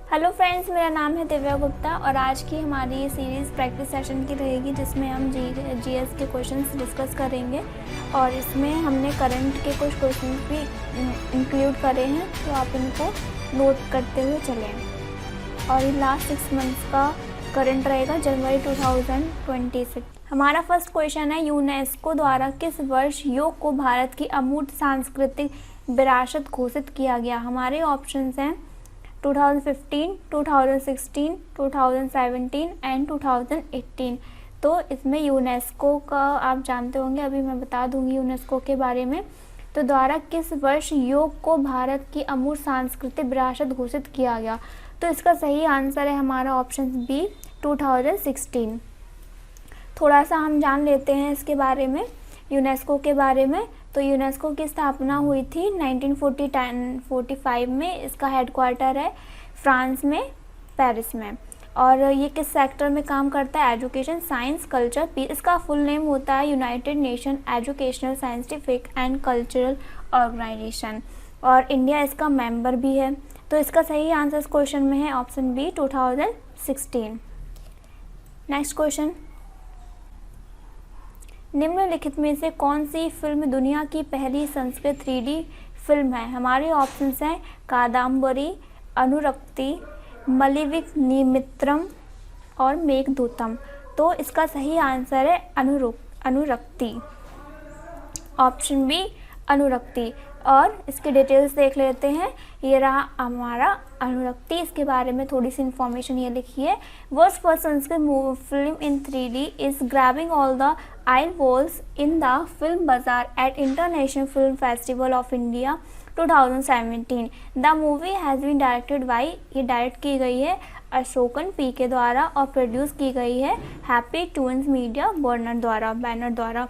Hello friends, मेरा नाम है दिव्या गुप्ता और आज की हमारी ये सीरीज़ प्रैक्टिस सेशन की रहेगी जिसमें हम जीएस के क्वेश्चंस डिस्कस करेंगे और इसमें हमने करंट के कुछ क्वेश्चंस भी इंक्लूड करे हैं, तो आप इनको नोट करते हुए चलें। और ये लास्ट 6 मंथ्स का करंट रहेगा जनवरी 2026। हमारा फर्स्ट क्वेश्चन है, यूनेस्को द्वारा किस वर्ष योग को भारत की अमूर्त सांस्कृतिक विरासत घोषित किया गया? हमारे ऑप्शंस हैं 2015, 2016, 2017 एंड 2018। तो इसमें यूनेस्को का आप जानते होंगे, अभी मैं बता दूंगी यूनेस्को के बारे में। तो द्वारा किस वर्ष योग को भारत की अमूर्त सांस्कृतिक विरासत घोषित किया गया? तो इसका सही आंसर है हमारा ऑप्शन बी 2016। थोड़ा सा हम जान लेते हैं इसके बारे में, यूनेस्को के बारे में। तो यूनेस्को की स्थापना हुई थी 1945 में। इसका हेडक्वार्टर है फ्रांस में, पेरिस में। और ये किस सेक्टर में काम करता है? Education, science, culture, peace. इसका फुल नेम होता है united nation educational, scientific and cultural organization, और इंडिया इसका मेंबर भी है। तो इसका सही आंसर इस क्वेश्चन में है ऑप्शन बी 2016। नेक्स्ट क्वेश्चन, निम्नलिखित में से कौन सी फिल्म दुनिया की पहली संस्कृत 3D फिल्म है? हमारे ऑप्शंस हैं कादम्बरी, अनुरक्ति, मलिविगनिमित्रम और मेघदूतम। तो इसका सही आंसर है अनुरक्ति, ऑप्शन बी अनुरक्ति। और इसके डिटेल्स देख लेते हैं। ये रहा हमारा अनुरक्ति। इसके बारे में थोड़ी सी इन्फॉर्मेशन ये लिखी है। World's first Sanskrit film in 3D is grabbing all the eyeballs in the film bazaar at international film festival of India 2017। The movie has been directed by, ये डायरेक्ट की गई है अशोकन पी के द्वारा और प्रोड्यूस की गई है हैप्पी टून्स मीडिया बैनर द्वारा।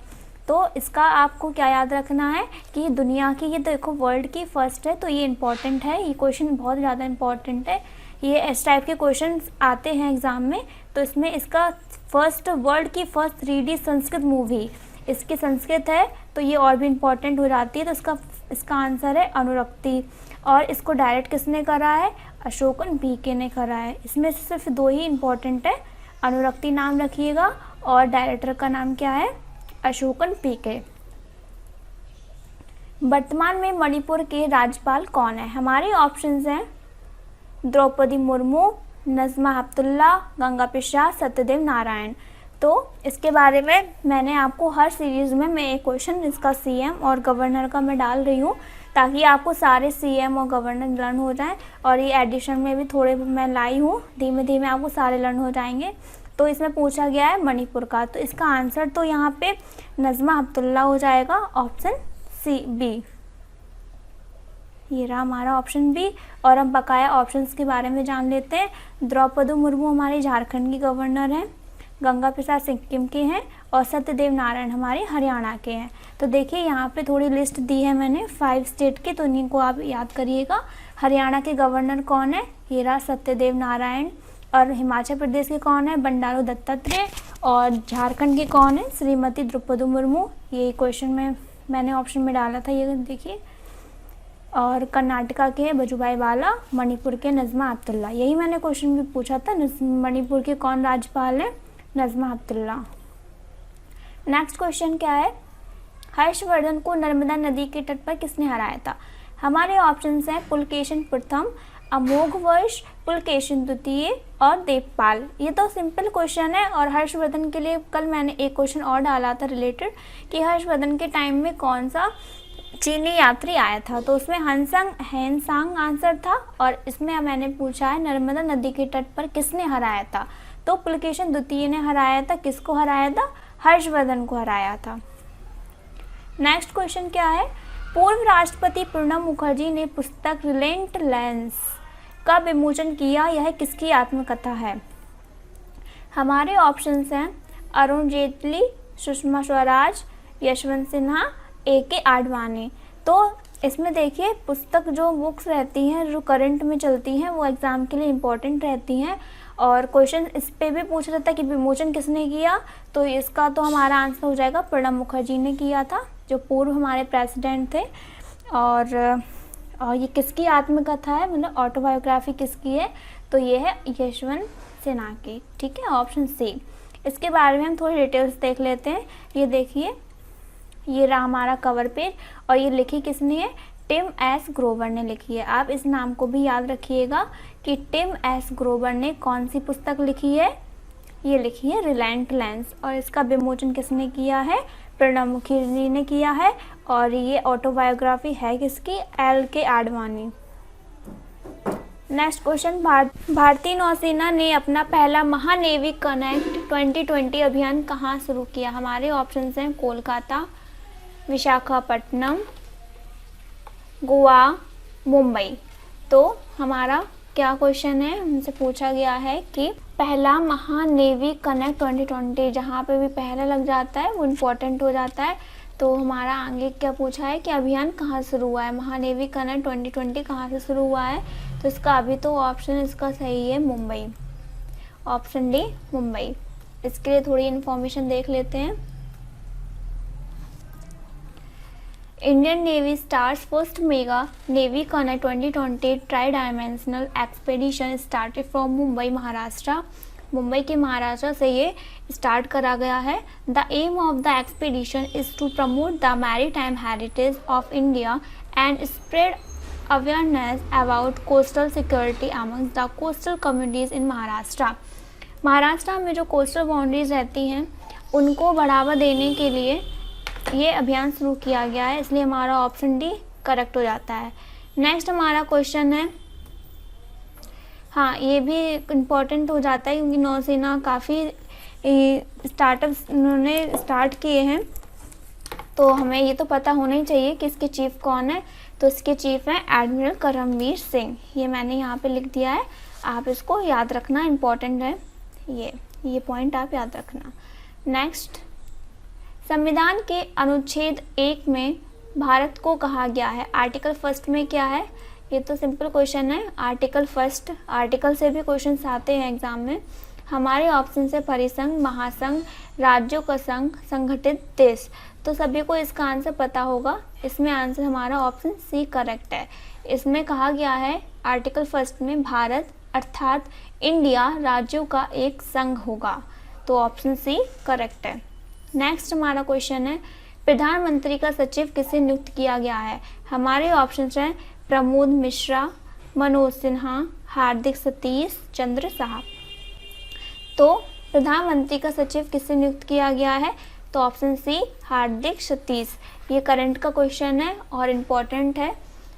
तो इसका आपको क्या याद रखना है कि दुनिया की, ये देखो वर्ल्ड की फर्स्ट है, तो ये इम्पॉर्टेंट है। ये क्वेश्चन बहुत ज़्यादा इम्पॉर्टेंट है। ये इस टाइप के क्वेश्चन आते हैं एग्ज़ाम में। तो इसमें इसका वर्ल्ड की फर्स्ट 3D संस्कृत मूवी, इसकी संस्कृत है, तो ये और भी इम्पॉर्टेंट हो जाती है। तो इसका आंसर है अनुरक्ति। और इसको डायरेक्ट किसने करा है? अशोकन पीके ने करा है। इसमें से सिर्फ 2 ही इम्पॉर्टेंट है, अनुरक्ति नाम रखिएगा और डायरेक्टर का नाम क्या है? अशोकन पीके। वर्तमान में मणिपुर के राज्यपाल कौन है? हमारे ऑप्शंस हैं द्रौपदी मुर्मू, नजमा हेपतुल्ला, गंगा प्रसाद, सत्यदेव नारायण। तो इसके बारे में मैंने आपको हर सीरीज़ में मैं एक क्वेश्चन इसका सीएम और गवर्नर का मैं डाल रही हूँ, ताकि आपको सारे सीएम और गवर्नर लर्न हो जाएं। और ये एडिशन में भी थोड़े मैं लाई हूँ, धीमे धीमे आपको सारे लर्न हो जाएंगे। तो इसमें पूछा गया है मणिपुर का, तो इसका आंसर तो यहाँ पे नजमा हेपतुल्ला हो जाएगा, ऑप्शन सी बी। ये रहा हमारा ऑप्शन बी। और अब बकाया ऑप्शंस के बारे में जान लेते हैं। द्रौपदी मुर्मू हमारे झारखंड की गवर्नर हैं, गंगा प्रसाद सिक्किम के हैं और सत्यदेव नारायण हमारे हरियाणा के हैं। तो देखिए यहाँ पे थोड़ी लिस्ट दी है मैंने 5 स्टेट की, तो इन्हीं को आप याद करिएगा। हरियाणा के गवर्नर कौन है? ये रहा सत्यदेव नारायण। और हिमाचल प्रदेश के कौन है? बंडारू दत्तात्रेय। और झारखंड के कौन है? श्रीमती द्रौपदी मुर्मू। ये क्वेश्चन में मैंने ऑप्शन में डाला था, ये देखिए। और कर्नाटका के वजुभाई वाला, मणिपुर के नजमा हेपतुल्ला। यही मैंने क्वेश्चन भी पूछा था, मणिपुर के कौन राज्यपाल है? नजमा हेपतुल्ला। नेक्स्ट क्वेश्चन क्या है? हर्षवर्धन को नर्मदा नदी के तट पर किसने हराया था? हमारे ऑप्शंस हैं पुलकेशिन प्रथम, अमोघवर्ष, पुलकेशिन द्वितीय और देवपाल। ये तो सिंपल क्वेश्चन है। और हर्षवर्धन के लिए कल मैंने एक क्वेश्चन और डाला था रिलेटेड, कि हर्षवर्धन के टाइम में कौन सा चीनी यात्री आया था? तो उसमें हेनसांग आंसर था। और इसमें मैंने पूछा है नर्मदा नदी के तट पर किसने हराया था? तो पुलकेशिन द्वितीय ने हराया था। किसको हराया था? हर्षवर्धन को हराया था। नेक्स्ट क्वेश्चन क्या है? पूर्व राष्ट्रपति प्रणब मुखर्जी ने पुस्तक रिलेंटलेस का विमोचन किया, यह किसकी आत्मकथा है? हमारे ऑप्शंस हैं अरुण जेटली, सुषमा स्वराज, यशवंत सिन्हा, A.K. आडवाणी। तो इसमें देखिए पुस्तक जो बुक्स रहती हैं जो करंट में चलती हैं वो एग्ज़ाम के लिए इम्पॉर्टेंट रहती हैं। और क्वेश्चन इस पे भी पूछ रहा था कि विमोचन किसने किया, तो इसका तो हमारा आंसर हो जाएगा प्रणब मुखर्जी ने किया था, जो पूर्व हमारे प्रेसिडेंट थे। और और ये किसकी आत्मकथा है, मतलब ऑटोबायोग्राफी किसकी है, तो ये है यशवंत सिन्हा की। ठीक है, ऑप्शन सी। इसके बारे में हम थोड़ी डिटेल्स देख लेते हैं। ये देखिए, ये रहा हमारा कवर पेज और ये लिखी किसने है, टिम एस ग्रोवर ने लिखी है। आप इस नाम को भी याद रखिएगा कि टिम एस ग्रोवर ने कौन सी पुस्तक लिखी है, ये लिखी है रिलेंटलेस। और इसका विमोचन किसने किया है, प्रणब मुखर्जी ने किया है। और ये ऑटोबायोग्राफी है किसकी, एल.के. आडवाणी। नेक्स्ट क्वेश्चन, भारतीय नौसेना ने अपना पहला महानेवी कनेक्ट 2020 अभियान कहाँ शुरू किया। हमारे ऑप्शन हैं कोलकाता, विशाखापट्टनम, गोवा, मुंबई। तो हमारा क्या क्वेश्चन है, हमसे पूछा गया है कि पहला महानेवी कनेक्ट 2020, जहाँ पे भी पहला लग जाता है वो इम्पोर्टेंट हो जाता है। तो हमारा आगे क्या पूछा है कि अभियान कहाँ शुरू हुआ है, महानेवी कनेक्ट 2020 कहाँ से शुरू हुआ है। तो इसका अभी तो ऑप्शन इसका सही है मुंबई, ऑप्शन डी मुंबई। इसके लिए थोड़ी इन्फॉर्मेशन देख लेते हैं। Indian navy stars first mega navy connect 2020 tri dimensional expedition started from Mumbai, Maharashtra. Mumbai के महाराष्ट्र से ये स्टार्ट करा गया है। The aim of the expedition is to promote the maritime heritage of India and spread awareness about coastal security among the coastal communities in Maharashtra. Maharashtra में जो coastal boundaries रहती हैं उनको बढ़ावा देने के लिए ये अभियान शुरू किया गया है, इसलिए हमारा ऑप्शन डी करेक्ट हो जाता है। नेक्स्ट हमारा क्वेश्चन है, हाँ ये भी इम्पोर्टेंट हो जाता है क्योंकि नौसेना काफ़ी स्टार्टअप्स उन्होंने स्टार्ट किए हैं, तो हमें ये तो पता होना ही चाहिए कि इसके चीफ कौन है। तो इसके चीफ हैं एडमिरल करमवीर सिंह। ये मैंने यहाँ पे लिख दिया है, आप इसको याद रखना, इम्पोर्टेंट है ये पॉइंट आप याद रखना। नेक्स्ट, संविधान के अनुच्छेद 1 में भारत को कहा गया है। आर्टिकल फर्स्ट में क्या है, ये तो सिंपल क्वेश्चन है। आर्टिकल फर्स्ट, आर्टिकल से भी क्वेश्चंस आते हैं एग्जाम में। हमारे ऑप्शन से परिसंघ, महासंघ, राज्यों का संघ, संगठित देश। तो सभी को इसका आंसर पता होगा। इसमें आंसर हमारा ऑप्शन सी करेक्ट है। इसमें कहा गया है आर्टिकल फर्स्ट में भारत अर्थात इंडिया राज्यों का एक संघ होगा, तो ऑप्शन सी करेक्ट है। नेक्स्ट हमारा क्वेश्चन है, प्रधानमंत्री का सचिव किसे नियुक्त किया गया है। हमारे ऑप्शन हैं प्रमोद मिश्रा, मनोज सिन्हा, हार्दिक सतीश चंद्र साहब। तो प्रधानमंत्री का सचिव किसे नियुक्त किया गया है, तो ऑप्शन सी हार्दिक सतीश। ये करंट का क्वेश्चन है और इम्पोर्टेंट है।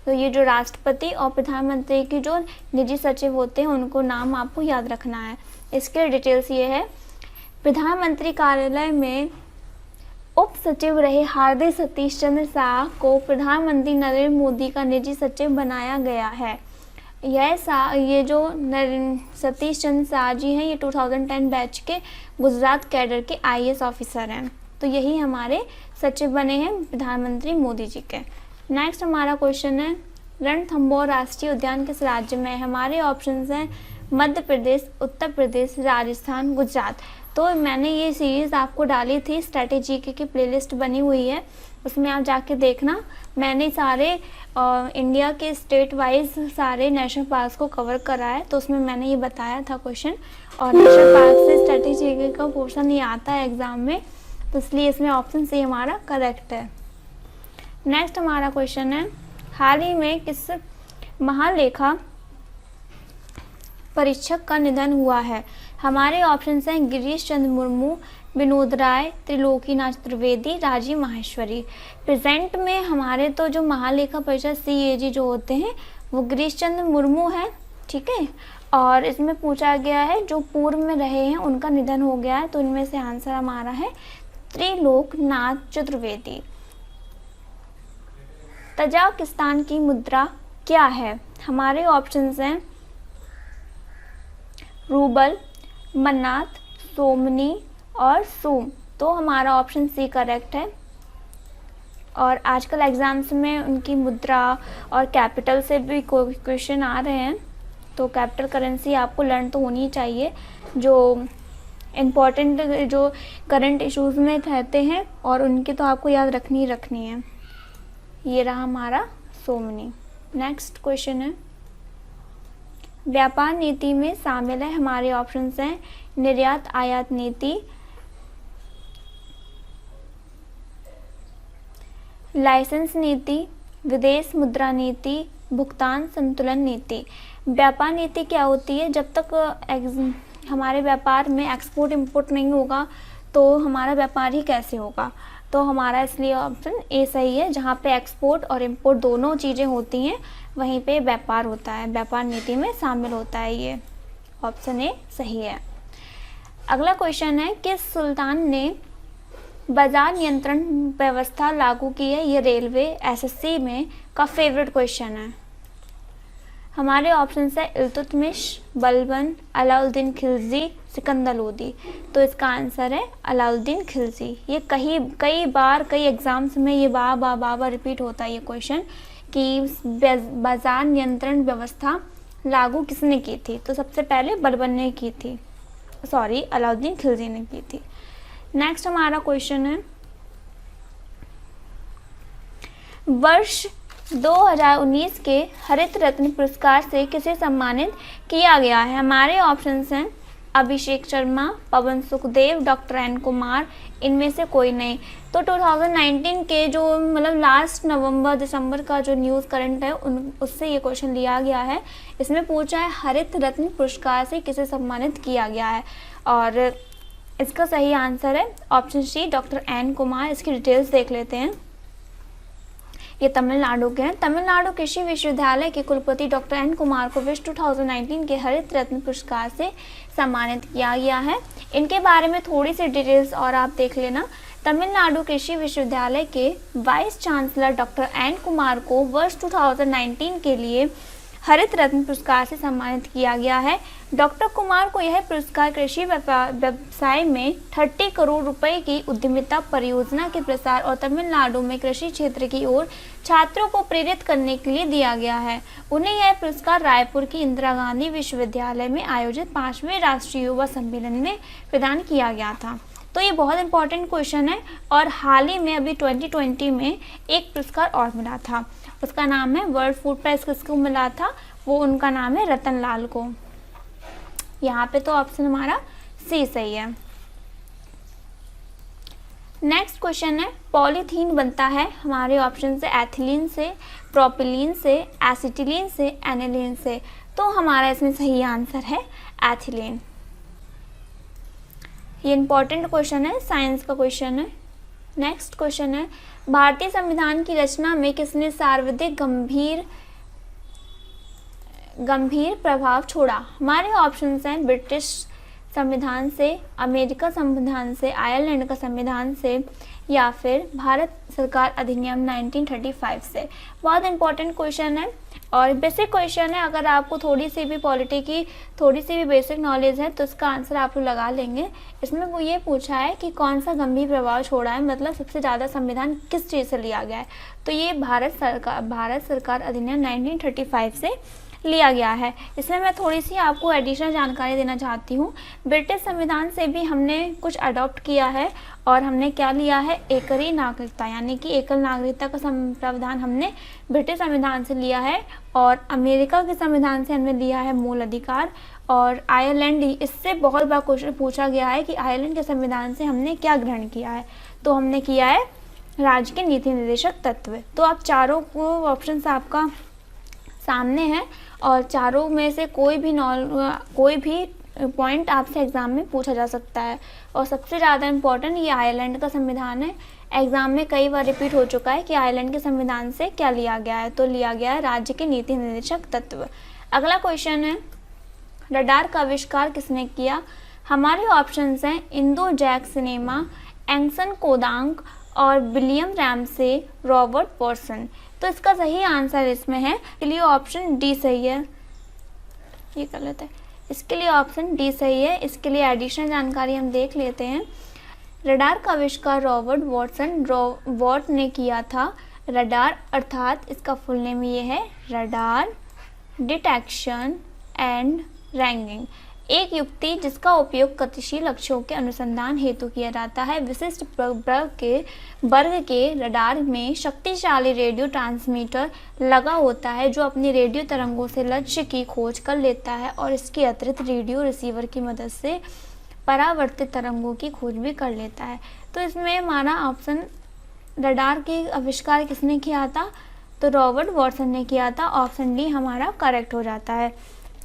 तो ये जो राष्ट्रपति और प्रधानमंत्री की जो निजी सचिव होते हैं उनको नाम आपको याद रखना है। इसके डिटेल्स ये है, प्रधानमंत्री कार्यालय में उप सचिव रहे हार्दिक सतीश चंद्र शाह को प्रधानमंत्री नरेंद्र मोदी का निजी सचिव बनाया गया है। ये जो सतीश चंद्र शाह जी हैं, ये 2010 बैच के गुजरात कैडर के IAS ऑफिसर हैं। तो यही हमारे सचिव बने हैं प्रधानमंत्री मोदी जी के। नेक्स्ट हमारा क्वेश्चन है, रणथंभौर राष्ट्रीय उद्यान किस राज्य में है। हमारे ऑप्शंस हैं मध्य प्रदेश, उत्तर प्रदेश, राजस्थान, गुजरात। तो मैंने ये सीरीज़ आपको डाली थी, स्ट्रेटेजी की प्लेलिस्ट बनी हुई है, उसमें आप जाके देखना। मैंने सारे इंडिया के स्टेट वाइज सारे नेशनल पार्क को कवर करा है, तो उसमें मैंने ये बताया था क्वेश्चन। और नेशनल पार्क से स्ट्रेटेजी का पोर्शन ये आता है एग्जाम में, तो इसलिए इसमें ऑप्शन सी हमारा करेक्ट है। नेक्स्ट हमारा क्वेश्चन है, हाल ही में किस महालेखा परीक्षक का निधन हुआ है। हमारे ऑप्शन हैं गिरीश चंद्र मुर्मू, विनोद राय, त्रिलोकीनाथ त्रिवेदी, राजीव माहेश्वरी। प्रेजेंट में हमारे तो जो महालेखा परीक्षक CAG जो होते हैं वो गिरीश चंद्र मुर्मू हैं, ठीक है। और इसमें पूछा गया है जो पूर्व में रहे हैं उनका निधन हो गया है, तो इनमें से आंसर हमारा है त्रिलोकनाथ चतुर्वेदी। तजाकिस्तान की मुद्रा क्या है। हमारे ऑप्शंस हैं रूबल, मन्नात, सोमनी और सूम। तो हमारा ऑप्शन सी करेक्ट है। और आजकल एग्जाम्स में उनकी मुद्रा और कैपिटल से भी क्वेश्चन आ रहे हैं, तो कैपिटल करेंसी आपको लर्न तो होनी ही चाहिए, जो इम्पोर्टेंट जो करंट इश्यूज़ में रहते हैं और उनकी तो आपको याद रखनी ही रखनी है। ये रहा हमारा सोमनी। नेक्स्ट क्वेश्चन है, व्यापार नीति में शामिल है, हमारे ऑप्शंस हैं निर्यात आयात नीति, लाइसेंस नीति, विदेश मुद्रा नीति, भुगतान संतुलन नीति। व्यापार नीति क्या होती है? जब तक हमारे व्यापार में एक्सपोर्ट इंपोर्ट नहीं होगा तो हमारा व्यापार ही कैसे होगा? तो हमारा इसलिए ऑप्शन ए सही है, जहाँ पे एक्सपोर्ट और इंपोर्ट दोनों चीज़ें होती हैं वहीं पे व्यापार होता है, व्यापार नीति में शामिल होता है। ये ऑप्शन ए सही है। अगला क्वेश्चन है, किस सुल्तान ने बाजार नियंत्रण व्यवस्था लागू की है? ये रेलवे एसएससी में का फेवरेट क्वेश्चन है। हमारे ऑप्शन है इल्तुतमिश, बलबन, अलाउद्दीन खिलजी, सिकंदर लोदी। तो इसका आंसर है अलाउद्दीन खिलजी। ये कई बार कई एग्जाम्स में ये बार रिपीट होता है ये क्वेश्चन कि बाजार नियंत्रण व्यवस्था लागू किसने की थी? तो सबसे पहले बलबन ने की थी, सॉरी अलाउद्दीन खिलजी ने की थी। नेक्स्ट हमारा क्वेश्चन है, वर्ष 2019 के हरित रत्न पुरस्कार से किसे सम्मानित किया गया है? हमारे ऑप्शंस हैं अभिषेक शर्मा, पवन सुखदेव, डॉक्टर एन कुमार, इनमें से कोई नहीं। तो 2019 के जो मतलब लास्ट नवंबर दिसंबर का जो न्यूज़ करंट है उससे ये क्वेश्चन लिया गया है। इसमें पूछा है हरित रत्न पुरस्कार से किसे सम्मानित किया गया है, और इसका सही आंसर है option C doctor N Kumar. इसकी डिटेल्स देख लेते हैं। ये तमिलनाडु के हैं। तमिलनाडु कृषि विश्वविद्यालय के कुलपति डॉक्टर एन कुमार को वर्ष 2019 के हरित रत्न पुरस्कार से सम्मानित किया गया है। इनके बारे में थोड़ी सी डिटेल्स और आप देख लेना। तमिलनाडु कृषि विश्वविद्यालय के vice chancellor doctor N Kumar को वर्ष 2019 के लिए हरित रत्न पुरस्कार से सम्मानित किया गया है। डॉक्टर कुमार को यह पुरस्कार कृषि व्यवसाय में 30 करोड़ रुपए की उद्यमिता परियोजना के प्रसार और तमिलनाडु में कृषि क्षेत्र की ओर छात्रों को प्रेरित करने के लिए दिया गया है। उन्हें यह पुरस्कार रायपुर की इंदिरा गांधी विश्वविद्यालय में आयोजित 5वें राष्ट्रीय युवा सम्मेलन में प्रदान किया गया था। तो ये बहुत इंपॉर्टेंट क्वेश्चन है, और हाल ही में अभी 2020 में एक पुरस्कार और मिला था, उसका नाम है वर्ल्ड फूड प्राइज। किसको मिला था? वो उनका नाम है रतन लाल को। यहाँ पे तो ऑप्शन हमारा सी सही है। नेक्स्ट क्वेश्चन है, पॉलीथीन बनता है, हमारे ऑप्शन से एथिलीन से, प्रोपिलीन से, एसिटिलीन से, एनिलीन से। तो हमारा इसमें सही आंसर है एथिलीन। ये इंपॉर्टेंट क्वेश्चन है, साइंस का क्वेश्चन है। नेक्स्ट क्वेश्चन है, भारतीय संविधान की रचना में किसने सर्वाधिक गंभीर प्रभाव छोड़ा? हमारे ऑप्शंस हैं ब्रिटिश संविधान से, अमेरिका संविधान से, आयरलैंड का संविधान से, या फिर भारत सरकार अधिनियम 1935 से। बहुत इंपॉर्टेंट क्वेश्चन है और बेसिक क्वेश्चन है। अगर आपको थोड़ी सी भी पॉलिटी की थोड़ी सी भी बेसिक नॉलेज है तो इसका आंसर आप लोग लगा लेंगे। इसमें वो ये पूछा है कि कौन सा गंभीर प्रभाव छोड़ा है, मतलब सबसे ज़्यादा संविधान किस चीज़ से लिया गया है। तो ये भारत सरकार अधिनियम 1935 से लिया गया है। इसमें मैं थोड़ी सी आपको एडिशनल जानकारी देना चाहती हूँ। ब्रिटिश संविधान से भी हमने कुछ अडॉप्ट किया है, और हमने क्या लिया है, एकरी नागरिकता, यानी कि एकल नागरिकता का प्रावधान हमने ब्रिटिश संविधान से लिया है, और अमेरिका के संविधान से हमने लिया है मूल अधिकार। और आयरलैंड, इससे बहुत बार क्वेश्चन पूछा गया है कि आयरलैंड के संविधान से हमने क्या ग्रहण किया है, तो हमने किया है राज्य के नीति निर्देशक तत्व। तो आप चारों ऑप्शन आपका सामने है, और चारों में से कोई भी पॉइंट आपसे एग्ज़ाम में पूछा जा सकता है। और सबसे ज़्यादा इम्पोर्टेंट ये आयरलैंड का संविधान है। एग्ज़ाम में कई बार रिपीट हो चुका है कि आयरलैंड के संविधान से क्या लिया गया है, तो लिया गया है राज्य के नीति निर्देशक तत्व। अगला क्वेश्चन है, रडार का आविष्कार किसने किया? हमारे ऑप्शंस हैं इंदो जैक सिनेमा, एंगसन कोदांग और विलियम रैमसे, रॉबर्ट पॉर्सन। तो इसका सही आंसर इसमें है, इसके लिए ऑप्शन डी सही है। ये गलत है, इसके लिए ऑप्शन डी सही है। इसके लिए एडिशनल जानकारी हम देख लेते हैं। रडार का आविष्कार रॉबर्ट वॉट ने किया था। रडार अर्थात इसका फुल नेम ये है रडार डिटेक्शन एंड रैंगिंग। एक युक्ति जिसका उपयोग गतिशील लक्ष्यों के अनुसंधान हेतु किया जाता है। विशिष्ट वर्ग के रडार में शक्तिशाली रेडियो ट्रांसमीटर लगा होता है जो अपनी रेडियो तरंगों से लक्ष्य की खोज कर लेता है और इसके अतिरिक्त रेडियो रिसीवर की मदद से परावर्तित तरंगों की खोज भी कर लेता है। तो इसमें हमारा ऑप्शन रडार के आविष्कार किसने किया था, तो रॉबर्ट वॉटसन ने किया था। ऑप्शन डी हमारा करेक्ट हो जाता है।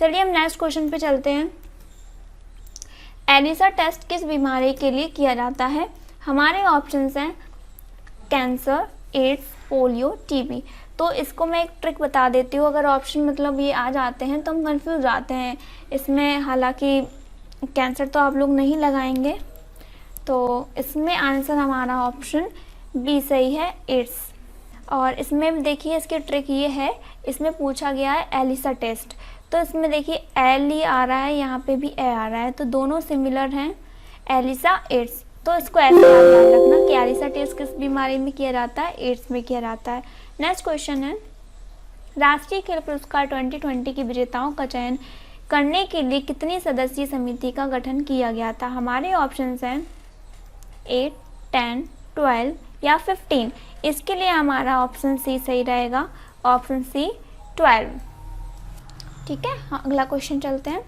चलिए हम नेक्स्ट क्वेश्चन पे चलते हैं। एलिसा टेस्ट किस बीमारी के लिए किया जाता है? हमारे ऑप्शंस हैं कैंसर, एड्स, पोलियो, टीबी। तो इसको मैं एक ट्रिक बता देती हूँ, अगर ऑप्शन मतलब ये आ जाते हैं तो हम कंफ्यूज जाते हैं इसमें। हालांकि कैंसर तो आप लोग नहीं लगाएंगे, तो इसमें आंसर हमारा ऑप्शन बी सही है, एड्स। और इसमें देखिए इसकी ट्रिक ये है, इसमें पूछा गया है एलिसा टेस्ट, तो इसमें देखिए एल ई आ रहा है, यहाँ पे भी ए आ रहा है, तो दोनों सिमिलर हैं, एलिसा, एड्स। तो इसको ऐसे याद रखना कि एलिसा टेस्ट किस बीमारी में किया जाता है, एड्स में किया जाता है। नेक्स्ट क्वेश्चन है, राष्ट्रीय खेल पुरस्कार 2020 के विजेताओं का चयन करने के लिए कितनी सदस्यीय समिति का गठन किया गया था? हमारे ऑप्शंस हैं 8, 10, 12 या 15। इसके लिए हमारा ऑप्शन सी सही रहेगा, ऑप्शन सी 12। ठीक है, हाँ, अगला क्वेश्चन चलते हैं।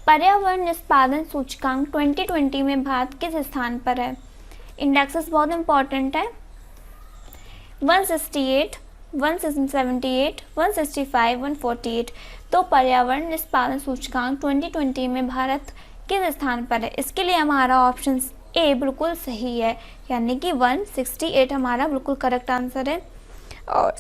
पर्यावरण निष्पादन सूचकांक 2020 में भारत किस स्थान पर है? इंडेक्सेस बहुत इंपॉर्टेंट है। 168, 178, 165, 148। तो पर्यावरण निष्पादन सूचकांक 2020 में भारत किस स्थान पर है? इसके लिए हमारा ऑप्शन ए बिल्कुल सही है, यानी कि 168 हमारा बिल्कुल करेक्ट आंसर है। और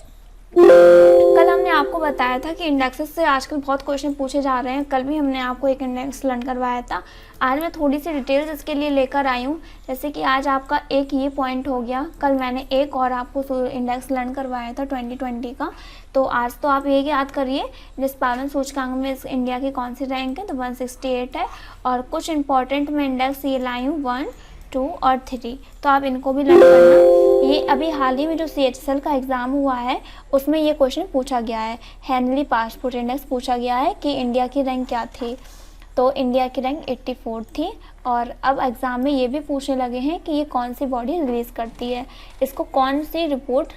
कल हमने आपको बताया था कि इंडेक्सेस से आजकल बहुत क्वेश्चन पूछे जा रहे हैं। कल भी हमने आपको एक इंडेक्स लर्न करवाया था। आज मैं थोड़ी सी डिटेल्स इसके लिए लेकर आई हूँ। जैसे कि आज आपका एक ये पॉइंट हो गया, कल मैंने एक और आपको इंडेक्स लर्न करवाया था 2020 का। तो आज तो आप ये याद करिए निष्पादन सूचकांक में इंडिया की कौन सी रैंक है, तो 168 है। और कुछ इंपॉर्टेंट में इंडेक्स ये लाई हूँ 1, 2 और 3, तो आप इनको भी लर्न करना। ये अभी हाल ही में जो CHSL का एग्ज़ाम हुआ है उसमें ये क्वेश्चन पूछा गया है, हेनली पासपोर्ट इंडेक्स पूछा गया है कि इंडिया की रैंक क्या थी, तो इंडिया की रैंक 84 थी। और अब एग्ज़ाम में ये भी पूछने लगे हैं कि ये कौन सी बॉडी रिलीज़ करती है, इसको कौन सी रिपोर्ट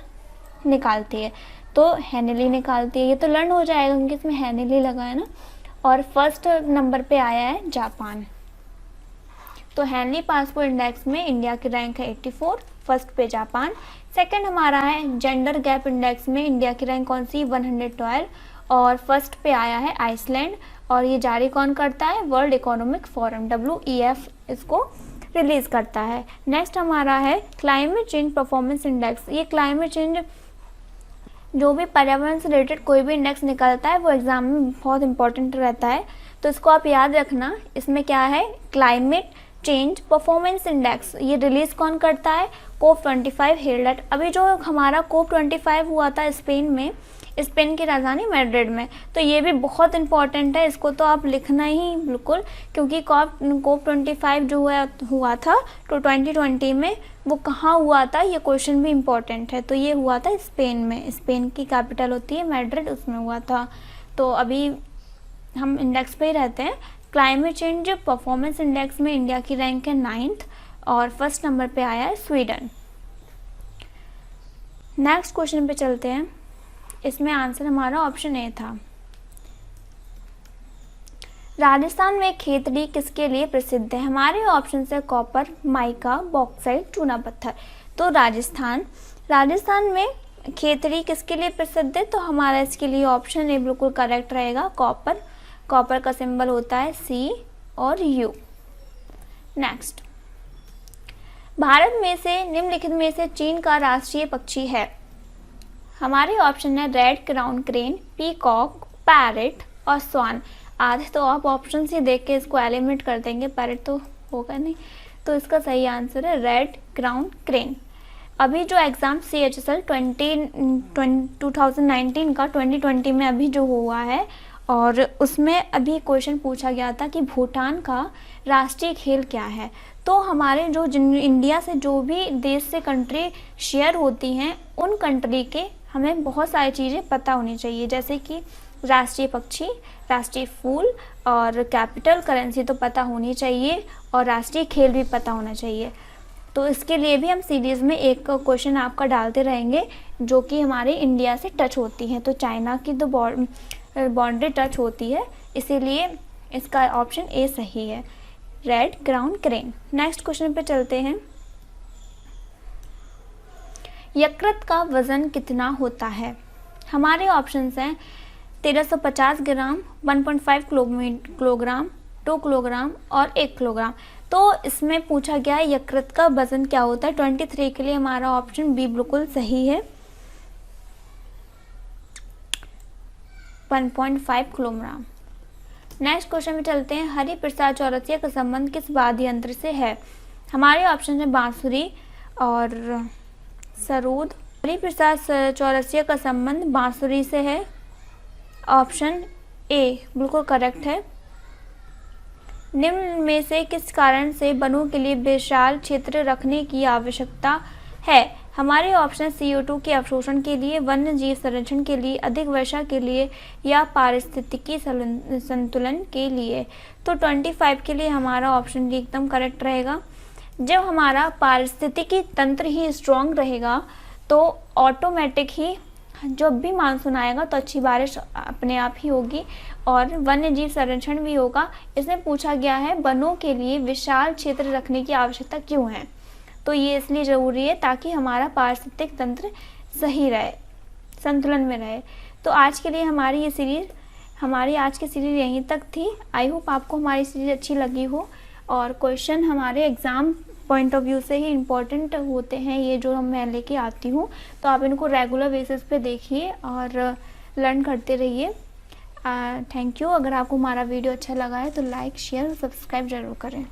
निकालती है, तो हेनली निकालती है। ये तो लर्न हो जाएगा क्योंकि इसमें हेनली लगा है ना। और फर्स्ट नंबर पे आया है जापान। तो हेनली पासपोर्ट इंडेक्स में इंडिया की रैंक है 84, फर्स्ट पे जापान। सेकंड हमारा है जेंडर गैप इंडेक्स में इंडिया की रैंक कौन सी, 112, और फर्स्ट पे आया है आइसलैंड। और ये जारी कौन करता है, वर्ल्ड इकोनॉमिक फोरम WEF इसको रिलीज़ करता है। नेक्स्ट हमारा है क्लाइमेट चेंज परफॉर्मेंस इंडेक्स। ये क्लाइमेट चेंज जो भी पर्यावरण से रिलेटेड कोई भी इंडेक्स निकलता है वो एग्ज़ाम में बहुत इंपॉर्टेंट रहता है, तो इसको आप याद रखना। इसमें क्या है, क्लाइमेट चेंज परफॉर्मेंस इंडेक्स, ये रिलीज़ कौन करता है, COP25 हेल्ड एट। अभी जो हमारा COP25 हुआ था स्पेन में, स्पेन की राजधानी मैड्रिड में, तो ये भी बहुत इंपॉर्टेंट है, इसको तो आप लिखना ही बिल्कुल, क्योंकि COP25 जो हुआ था तो 2020 में वो कहाँ हुआ था, ये क्वेश्चन भी इम्पॉर्टेंट है। तो ये हुआ था स्पेन में, स्पेन की कैपिटल होती है मैड्रिड, उसमें हुआ था। तो अभी हम इंडेक्स पे ही रहते हैं। क्लाइमेट चेंज परफॉर्मेंस इंडेक्स में इंडिया की रैंक है 9th और फर्स्ट नंबर पे आया है स्वीडन। नेक्स्ट क्वेश्चन पे चलते हैं। इसमें आंसर हमारा ऑप्शन ए था। राजस्थान में खेतड़ी किसके लिए प्रसिद्ध है? हमारे ऑप्शन है कॉपर, माइका, बॉक्साइट, चूना पत्थर। तो राजस्थान में खेतड़ी किसके लिए प्रसिद्ध है? तो हमारा इसके लिए ऑप्शन ए बिल्कुल करेक्ट रहेगा, कॉपर। कॉपर का सिंबल होता है C और U। नेक्स्ट, भारत में से निम्नलिखित में से चीन का राष्ट्रीय पक्षी है। हमारे ऑप्शन है red crown crane, peacock, parrot और स्वान। आधे तो आप ऑप्शन ही देख के इसको एलिमिनेट कर देंगे, पैरेट तो होगा नहीं, तो इसका सही आंसर है रेड क्राउन क्रेन। अभी जो एग्ज़ाम CHSL 2019 का 2020 में अभी जो हुआ है, और उसमें अभी क्वेश्चन पूछा गया था कि भूटान का राष्ट्रीय खेल क्या है। तो हमारे जो इंडिया से जो भी देश से कंट्री शेयर होती हैं, उन कंट्री के हमें बहुत सारी चीज़ें पता होनी चाहिए, जैसे कि राष्ट्रीय पक्षी, राष्ट्रीय फूल और कैपिटल करेंसी तो पता होनी चाहिए और राष्ट्रीय खेल भी पता होना चाहिए। तो इसके लिए भी हम सीरीज़ में एक क्वेश्चन आपका डालते रहेंगे जो कि हमारे इंडिया से टच होती है। तो चाइना की तो बाउंड्री टच होती है, इसीलिए इसका ऑप्शन ए सही है, red crown crane. Next question पे चलते हैं। यकृत का वज़न कितना होता है? हमारे ऑप्शंस हैं 1350 ग्राम, 1.5 किलोग्राम, 2 किलोग्राम और 1 किलोग्राम। तो इसमें पूछा गया है यकृत का वज़न क्या होता है। 23 के लिए हमारा ऑप्शन बी बिल्कुल सही है, 1.5 किलोग्राम। नेक्स्ट क्वेश्चन में चलते हैं। हरिप्रसाद चौरसिया का संबंध किस वाद्य यंत्र से है? हमारे ऑप्शन है बांसुरी और सरोद। हरिप्रसाद चौरसिया का संबंध बांसुरी से है, ऑप्शन ए बिल्कुल करेक्ट है। निम्न में से किस कारण से वनों के लिए विशाल क्षेत्र रखने की आवश्यकता है? हमारे ऑप्शन CO2 के अवशोषण के लिए, वन्य जीव संरक्षण के लिए, अधिक वर्षा के लिए या पारिस्थितिकी संतुलन के लिए। तो 25 के लिए हमारा ऑप्शन डी एकदम करेक्ट रहेगा। जब हमारा पारिस्थितिकी तंत्र ही स्ट्रॉन्ग रहेगा तो ऑटोमेटिक ही जब भी मानसून आएगा तो अच्छी बारिश अपने आप ही होगी और वन्य जीव संरक्षण भी होगा। इसमें पूछा गया है वनों के लिए विशाल क्षेत्र रखने की आवश्यकता क्यों है? तो ये इसलिए ज़रूरी है ताकि हमारा पारिस्थितिक तंत्र सही रहे, संतुलन में रहे। तो आज के लिए हमारी आज की सीरीज़ यहीं तक थी। आई होप आपको हमारी सीरीज़ अच्छी लगी हो और क्वेश्चन हमारे एग्ज़ाम पॉइंट ऑफ व्यू से ही इम्पोर्टेंट होते हैं ये जो मैं लेके आती हूँ। तो आप इनको रेगुलर बेसिस पे देखिए और लर्न करते रहिए। Thank you. अगर आपको हमारा वीडियो अच्छा लगा है तो लाइक, शेयर और सब्सक्राइब ज़रूर करें।